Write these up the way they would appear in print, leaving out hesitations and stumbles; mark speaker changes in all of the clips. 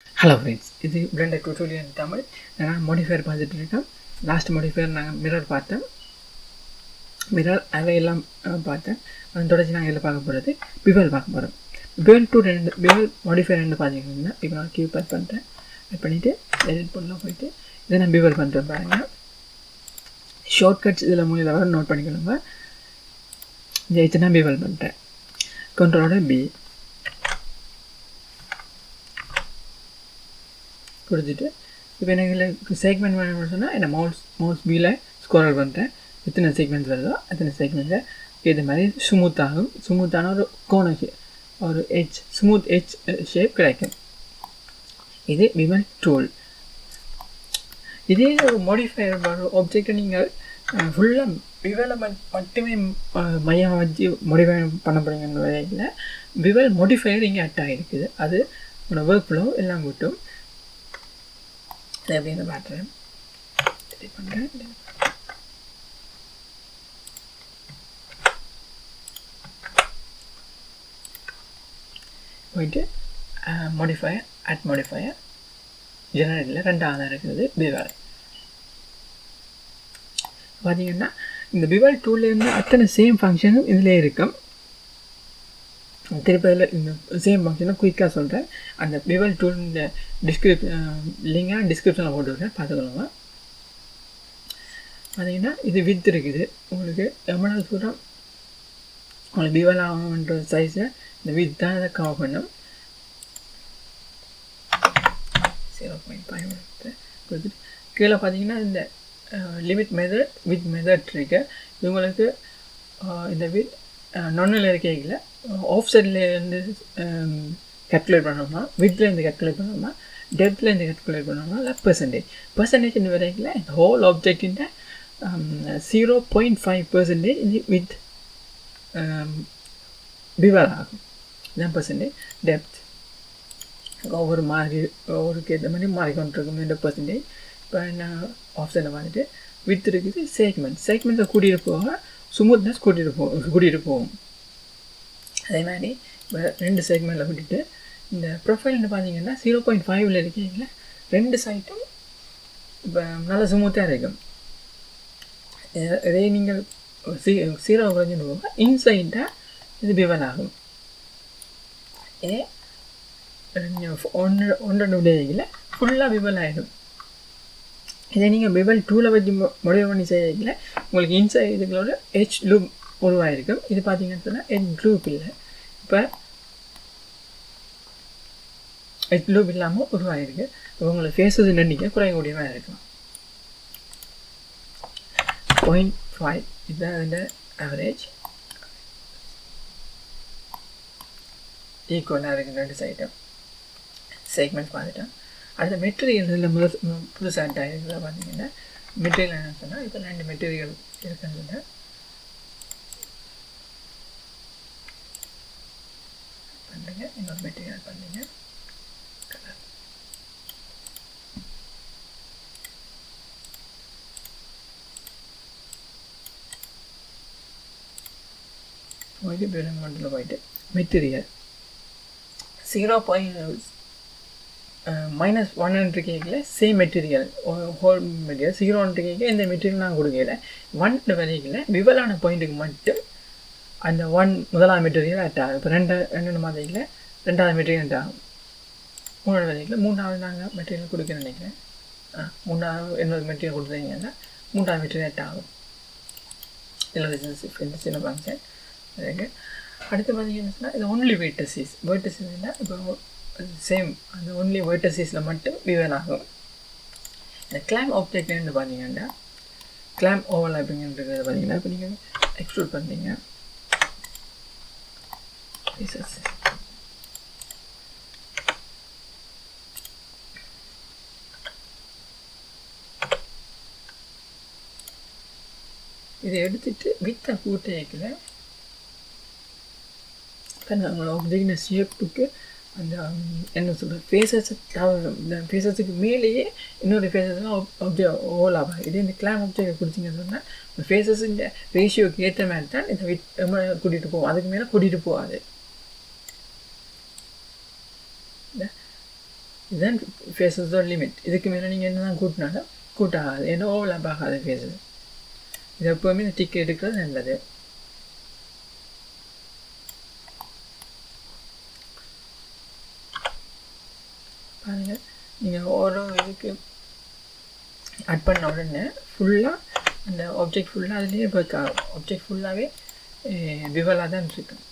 Speaker 1: Hello friends, this is Blender Tutroril in Tamil. நான் modifier பார்த்துட்டு இருக்கேன். லாஸ்ட் modifier நாங்கள் மிரர் பார்த்தேன். மிரர் அவையெல்லாம் பார்த்தேன். அதன் தொடர்ச்சி நாங்கள் எல்லாம் பார்க்க போகிறது பிவல் பார்க்க போகிறோம். பிவல் modifier ரெண்டு பார்த்துக்கிட்டிங்கன்னா இப்போ நான் கியூப் ஆட் பண்ணுறேன். ஆட் பண்ணிவிட்டு எடிட் பண்ணலாம் போயிட்டு இதை நான் பிவல் பண்ணுறேன் பாருங்கள். ஷார்ட்கட்ஸ் இதில் மூலியில் வர நோட் பண்ணிக்கணுங்க. இந்த இதை நான் பிவல் பண்ணுறேன். கண்ட்ரோலோட பி கொடுத்துட்டு இப்போ எனக்கு செக்மெண்ட் வேணும்னு சொன்னால் என்ன மவுஸ் பியில் ஸ்க்ரோல் பண்ணுறேன். எத்தனை செக்மெண்ட்ஸ் வருதோ அத்தனை செக்மெண்ட்ஸை இது மாதிரி ஸ்மூத்தான ஒரு கோணம் ஒரு ஸ்மூத் எட்ஜ் ஷேப் கிடைக்கும். இது விமல் டூல். இதே ஒரு மாடிஃபையர் ஆப்ஜெக்டை நீங்கள் ஃபுல்லாக விவலமெண்ட் மட்டுமே மையம் வச்சு மாடிஃபை பண்ண போகிறீங்கன்னு வரையில் விவல் மாடிஃபையர் இங்கே அட் ஆகிருக்குது. அது உங்களோட ஒர்க் ஃப்ளோ எல்லாம் கூட்டும். எப்படின்னு பார்க்குறேன், எடிட் பண்ணுறேன். போயிட்டு மாடிஃபையர் அட் மாடிஃபையர் ஜெனரேட்டில் ரெண்டாவது இருக்குது பிவல். பார்த்தீங்கன்னா இந்த பிவல் டூல்லேருந்து அத்தனை சேம் ஃபங்க்ஷனும் இதிலே இருக்கும். திருப்பதில் இந்த சேம் ஃபங்க்ஷனை குயிக்காக சொல்கிறேன். அந்த பிவல் டூல் இந்த லிங்காக டிஸ்கிரிப்ஷனில் போட்டு விட்றேன், பார்த்துக்கலாங்க. பார்த்தீங்கன்னா இது வித் இருக்குது. உங்களுக்கு எவ்வளோ தூரம் உங்களுக்கு பிவல் ஆகுன்ற சைஸை இந்த வித் தான் அதை கவர் பண்ணும். 0.5 கொடுத்துட்டு கீழே பார்த்தீங்கன்னா இந்த லிமிட் மெத்தட் வித் மெத்தட் இருக்கு. இவங்களுக்கு இந்த வித் நொன்னில் இருக்கையில் ஆஃப்செட்லேருந்து கேல்குலேட் பண்ணோம்னா, வித்லேருந்து கேல்குலேட் பண்ணோம்னா, டெப்த்லேருந்து கேல்குலேட் பண்ணோம்னா இல்லை பர்சன்டேஜ் இந்த வரைக்கும் இந்த ஹோல் ஆப்ஜெக்டின் 0.5% இந்த வித் பிவல் ஆகும். இதுதான் பர்சன்டேஜ். டெப்த் ஒவ்வொரு ஒவ்வொருக்கு ஏற்ற மாதிரி மாறிக்கொண்டிருக்கும் இந்த பர்சன்டேஜ். இப்போ நான் ஆஃப்செட்டை பார்த்துட்டு வித் இருக்குது. செக்மெண்ட்ஸை கூட்டிகிட்டு போக ஸ்மூத்னஸ் கூட்டிகிட்டு போகும். அதே மாதிரி இப்போ 2 செக்மெண்ட்டில் விட்டுட்டு இந்த ப்ரொஃபைல்னு பார்த்தீங்கன்னா 0.5 இருக்கீங்களா, 2 சைட்டும் இப்போ நல்லா ஸ்மூத்தாக இருக்கும். இதே நீங்கள் 0 குறைஞ்சுன்னு போக இன்சைட்டாக இது பிவல் ஆகும். இதே 1 டேயில் ஃபுல்லாக பிவல் ஆகிடும். இதை நீங்கள் பிவல் டூவில் வச்சு முடிவு பண்ணி செய்யல உங்களுக்கு இன்சைட் இதுகளோட எச் லூப் உருவாயிருக்கும். இது பார்த்தீங்கன்னு சொன்னால் எச் லூப் இல்லை, இப்போ எச் லூப் இல்லாமல் உருவாயிருக்கு. இப்போ உங்களுக்கு ஃபேஸஸ் எண்ணிக்கை குறையக்கூடியதாக இருக்கும். 0.5 இதுதான் அதில் ஆவரேஜ். ஈக்குவலாக இருக்குது 2 சைட்டும். செக்மெண்ட் பார்த்துட்டோம். அடுத்த மெட்டீரியல் இதில் புதுசாக ஆட் ஆகிருக்கிறத பார்த்தீங்கன்னா மெட்டீரியல் என்ன சொன்னால் இப்போ 2 மெட்டீரியல் இருக்கிறதுல பண்ணுறீங்க. இன்னொரு மெட்டீரியல் பண்ணுறீங்க. போயிட்டு பெருமண்டில் போயிட்டு மெட்டீரியல் -1 கேட்கல. சேம் மெட்டீரியல் ஹோல் மெட்டீரியல் 0 கேட்க இந்த மெட்டீரியல் நான் கொடுக்கல. 1 வரைக்கல விவலான பாயிண்ட்டுக்கு மட்டும் அந்த 1 முதலாவது மெட்டீரியல் ஆட் ஆகும். இப்போ 2 மாதிரியில் 2வது மெட்டீரியல் ஆட் ஆகும். 3வது வரைக்கும் 3வது நாங்கள் மெட்டீரியல் கொடுக்க நினைக்கிறேன். 3வது இன்னொரு மெட்டீரியல் கொடுத்தீங்கன்னா 3வது மெட்டீரியல் ஆட் ஆகும். இதில் சின்ன ஃபங்க்ஷன் இருக்குது. அடுத்து பார்த்தீங்கன்னா இது ஒன்லி வெர்டிசஸ்னா இப்போ சேம் அந்த ஒன்லி வெர்டிசஸில் மட்டும் விவல் ஆகும். இந்த கிளாம் ஆப்ஜெக்ட்லேருந்து பார்த்தீங்கன்னா கிளாம் ஓவர்லாப்பிங்கிறது பார்த்தீங்கன்னா இப்போ நீங்கள் எக்ஸ்ட்ரூட் பண்ணுறீங்க. இதை எடுத்துட்டு வித்தை கூட்ட வைக்கல. இப்போ நாங்கள் ஆப்ஜெக்ட் ஷேப்புக்கு அந்த என்ன சொல்கிறது ஃபேஸஸ் இந்த ஃபேஸஸுக்கு மேலேயே இன்னொரு ஃபேஸஸ்லாம் ஆப்ஜெக்ட் ஓல் ஆகும். இதே இந்த கிளாம் ஆப்ஜெக்ட் கொடுத்தீங்கன்னு சொன்னால் இந்த ஃபேஸஸ் இந்த ரேஷியோக்கு ஏற்ற மாதிரி தான் இந்த கூட்டிகிட்டு போகும். அதுக்கு மேலே கூட்டிகிட்டு போகாது. இதுதான் ஃபேஸஸோட லிமிட். இதுக்கு மேலே நீங்கள் என்ன தான் கூட்டினாலும் கூட்டாகாது, ஏன்னா ஓவர்லாப் ஆகாது ஃபேஸஸ். இது எப்போவுமே இந்த டிக் எடுக்கிறது நல்லது. பாருங்கள், நீங்கள் ஒரு இதுக்கு ஆட் பண்ண உடனே ஃபுல்லாக அந்த ஆப்ஜெக்ட் ஃபுல்லாக அதுலேயே ஒர்க் ஆகும். ஆப்ஜெக்ட் ஃபுல்லாகவே விவலாக தான் இருக்கும்.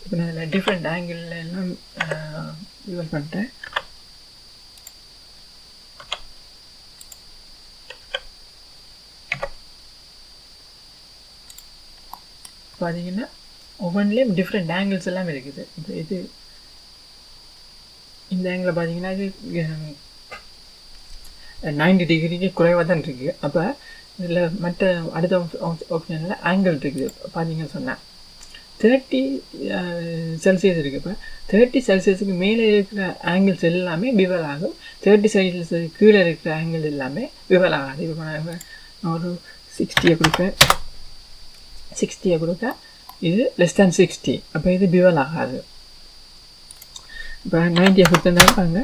Speaker 1: இப்போ நான் இதில் டிஃப்ரெண்ட் ஆங்கிள் எல்லாம் விவல் பண்ணிட்டேன். பார்த்தீங்கன்னா ஒவ்வொன்றிலையும் டிஃப்ரெண்ட் ஆங்கிள்ஸ் எல்லாம் இருக்குது. இப்போ இது இந்த ஆங்கிளில் பார்த்தீங்கன்னா இது 90 டிகிரிக்கு குறைவாக தான் இருக்குது. அப்போ இதில் மற்ற அடுத்த ஆப்ஷனில் ஆங்கிள் இருக்குது. பார்த்தீங்கன்னு சொன்னேன் 30 செல்சியஸ் இருக்குது. இப்போ 30 செல்சியஸுக்கு மேலே இருக்கிற ஆங்கிள்ஸ் எல்லாமே விவல் ஆகும். 30 செல்சியஸுக்கு கீழே இருக்கிற ஆங்கிள் எல்லாமே விவல் ஆகாது. இப்போ நான் ஒரு 60 கொடுப்பேன். 60 கொடுக்க இது லெஸ் தேன் 60. அப்போ இது விவல் ஆகாது. இப்போ 90 கொடுத்துருந்தாலும் பாருங்க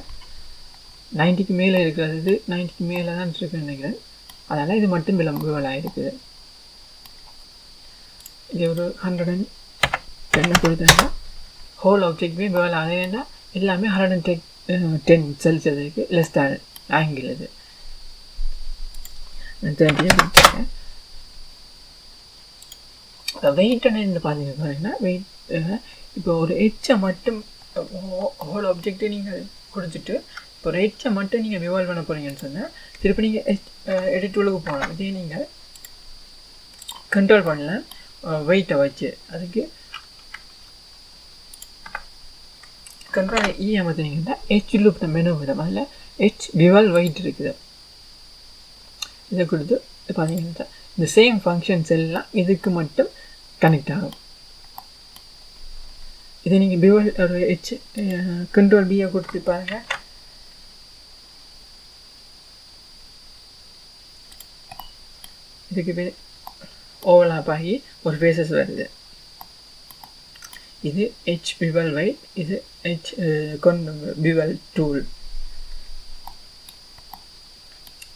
Speaker 1: 90க்கு மேலே இருக்கிறது, இது 90க்கு மேலே தான் இருக்குன்னு நினைக்கிறேன். அதனால் இது மட்டும் விவல் ஆகிருக்குது. இது ஒரு 110 கொடுத்தா ஹோல் ஆப்ஜெக்ட்மே விவல் ஆகுது. ஏன்னா எல்லாமே 110 செல்சியஸுக்கு லெஸ் தேன் ஆங்கிள். இது 30 கொடுத்துருக்கேன். வெயிட் என்ன பார்த்தீங்கன்னா வெயிட் இப்போ ஒரு எச்சை மட்டும் ஹோல் ஆப்ஜெக்டை நீங்கள் கொடுத்துட்டு இப்போ ஒரு எச்சை மட்டும் நீங்கள் விவால்வ் பண்ண போகிறீங்கன்னு சொன்னால் திருப்பி நீங்கள் எடிட் டூலுக்கு போகலாம். இதே நீங்கள் கண்ட்ரோல் பண்ணலாம் வெயிட்டை வச்சு. அதுக்கு கண்ட்ரோல் அமர்த்தினீங்கன்னா ஹெச் லூப் மெனு விதம் அதில் ஹெச் விவால் வெயிட் இருக்குது. இதை கொடுத்து பார்த்தீங்கன்னா இந்த சேம் ஃபங்க்ஷன்ஸ் எல்லாம் இதுக்கு மட்டும் கனெக்ட் ஆகும். இதை நீங்கள் விவல் ஒரு ஹெச் கண்ட்ரோல் பியை கொடுத்து பாருங்கள். இதுக்கு ஓவர்லாப் ஆகி ஒரு ஃபேஸஸ் வருது. இது ஹெச் விவல் வெயிட், இது ஹெச் விவல் டூல்.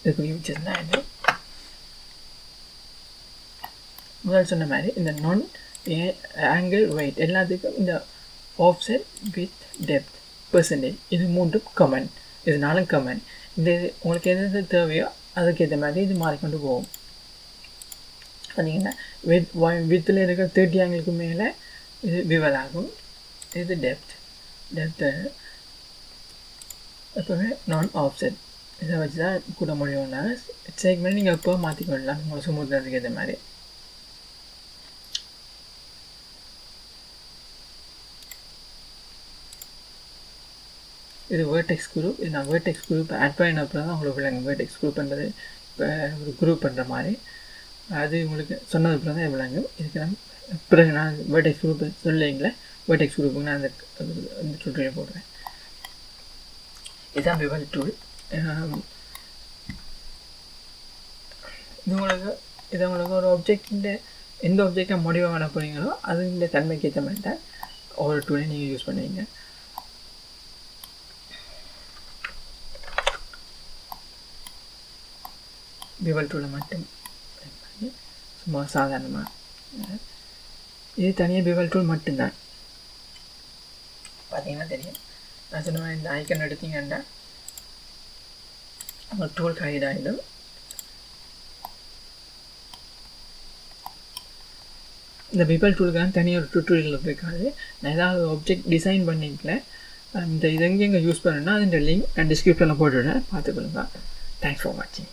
Speaker 1: இதுக்கு வச்சுருந்தா இது முதல் சொன்ன மாதிரி இந்த நான் ஆங்கிள் வெயிட் எல்லாத்துக்கும் இந்த ஆஃப்செட் வித் டெப்த் பெர்சன்டேஜ் இது மூன்றும் கமெண்ட். இது 4 கமெண்ட். இந்த உங்களுக்கு எது தேவையோ அதுக்கேற்ற மாதிரி இது மாறிக்கொண்டு போகும். பார்த்தீங்கன்னா வித்தில் இருக்கிற 30 ஆங்கிளுக்கு மேலே இது விவல் ஆகும். இது டெப்த் எப்போவுமே நான் ஆஃப்செட். இதை வச்சு தான் கூட முடியும்னா செக்மெண்ட் நீங்கள் எப்போ மாற்றிக்கொள்ளலாம் உங்களை சுமூத்துறதுக்கு ஏற்ற மாதிரி. இது வேர்டெக்ஸ் குரூப். இது நான் வேர்டெக்ஸ் குரூப் ஆட் பண்ண அப்புறம் தான் உங்களுக்கு விளங்கும். வேர்டெக்ஸ் குரூப் பண்ணுறது இப்போ ஒரு குரூப் பண்ணுற மாதிரி அது உங்களுக்கு சொன்னது அப்புறம் தான் விளங்கும். இதுக்கு நான் பிறகு நான் வேர்டெக்ஸ் குரூப் சொல்லிங்களேன். வேர்டெக்ஸ் குரூப்புக்கு நான் அந்த டுட்டோரியல் போடுறேன். இதுதான் விவல் டூல். இது உங்களுக்கு ஒரு ஆப்ஜெக்டிൻ്റെ எந்த ஆப்ஜெக்டை முடிவாக பண்ண போகிறீங்களோ அதுஇந்த தன்மைக்கு ஏற்ற மாதிரி தான் ஒவ்வொரு டூலையும் நீங்கள் யூஸ் பண்ணுவீங்க. விவல் டூலை மட்டும் சும்மா சாதாரணமாக இது தனியாக விவல் டூல் மட்டும்தான். பார்த்தீங்கன்னா தெரியும். நான் சொன்ன மாதிரி இந்த ஐக்கன் எடுத்தீங்கன்னா உங்கள் டூல் ஹைட் ஆகிடும். இந்த விவல் டூலுக்கான தனியாக ஒரு டுட்டோரியல் இருக்காது. நான் ஏதாவது ஆப்ஜெக்ட் டிசைன் பண்ணிக்கல இந்த இது எங்கே யூஸ் பண்ணணுன்னா அதுன்ற லிங்க் நான் டிஸ்கிரிப்ஷனில் போட்டுவிடுறேன், பார்த்துக்கொள்ளுங்க. தேங்க்ஸ் ஃபார் வாட்சிங்.